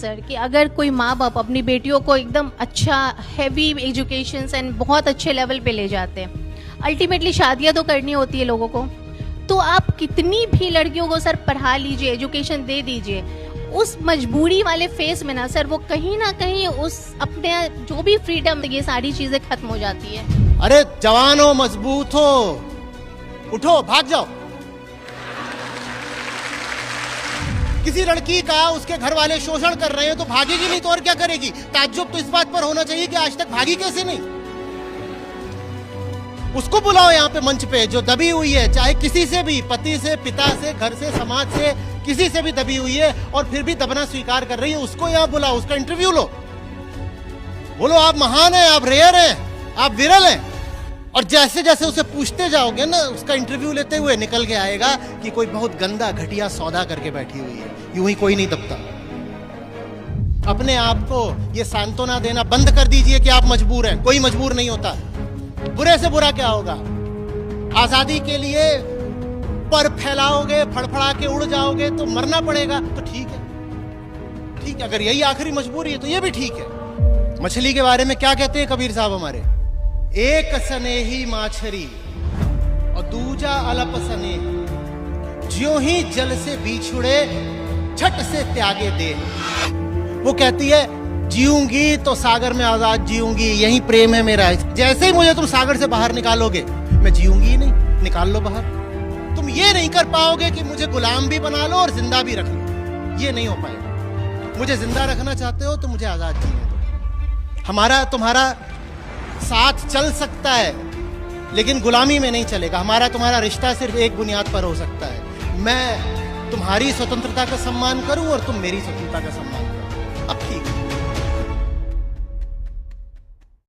Sir कि अगर कोई माँ बाप अपनी बेटियों को एकदम अच्छा हैवी एजुकेशन एंड बहुत अच्छे लेवल पे ले जाते हैं, अल्टीमेटली शादियाँ तो करनी होती है लोगों को, तो आप कितनी भी लड़कियों को सर पढ़ा लीजिए, एजुकेशन दे दीजिए, उस मजबूरी वाले फेस में ना सर वो कहीं ना कहीं उस अपने जो भी फ्रीडम, ये सारी चीज़ें खत्म हो जाती है। अरे जवान हो, मजबूत हो, उठो, भाग जाओ। किसी लड़की का उसके घर वाले शोषण कर रहे हैं तो भागेगी नहीं तो और क्या करेगी? ताज्जुब तो इस बात पर होना चाहिए कि आज तक भागी कैसे नहीं। उसको बुलाओ यहाँ पे मंच पे जो दबी हुई है, चाहे किसी से भी, पति से, पिता से, घर से, समाज से, किसी से भी दबी हुई है और फिर भी दबना स्वीकार कर रही है, उसको यहाँ बुलाओ, उसका इंटरव्यू लो। बोलो आप महान हैं, आप रेयर हैं, आप विरल हैं। और जैसे जैसे उसे पूछते जाओगे ना, उसका इंटरव्यू लेते हुए निकल के आएगा कि कोई बहुत गंदा घटिया सौदा करके बैठी हुई है। यूं ही कोई नहीं दबता। अपने आप को ये सांत्वना देना बंद कर दीजिए कि आप मजबूर हैं। कोई मजबूर नहीं होता। बुरे से बुरा क्या होगा? आजादी के लिए पर फैलाओगे, फड़फड़ा के उड़ जाओगे तो मरना पड़ेगा। तो ठीक है, ठीक है, अगर यही आखिरी मजबूरी है तो ये भी ठीक है। मछली के बारे में क्या कहते हैं कबीर साहब हमारे? एक स्नेही माछरी और दूजा अलप स्नेह, ज्यों ही जल से बिछुड़े छट से त्यागे दे। वो कहती है जीऊंगी तो सागर में आजाद जीऊंगी, यही प्रेम है मेरा। जैसे ही मुझे तुम सागर से बाहर निकालोगे मैं जीऊंगी ही नहीं। निकाल लो बाहर। तुम ये नहीं कर पाओगे कि मुझे गुलाम भी बना लो और जिंदा भी रख लो, ये नहीं हो पाएगा। मुझे जिंदा रखना चाहते हो तो मुझे आजाद जीने दो। हमारा तुम्हारा साथ चल सकता है लेकिन गुलामी में नहीं चलेगा। हमारा तुम्हारा रिश्ता सिर्फ एक बुनियाद पर हो सकता है, मैं तुम्हारी स्वतंत्रता का सम्मान करूं और तुम मेरी स्वतंत्रता का सम्मान करो। अब ठीक है।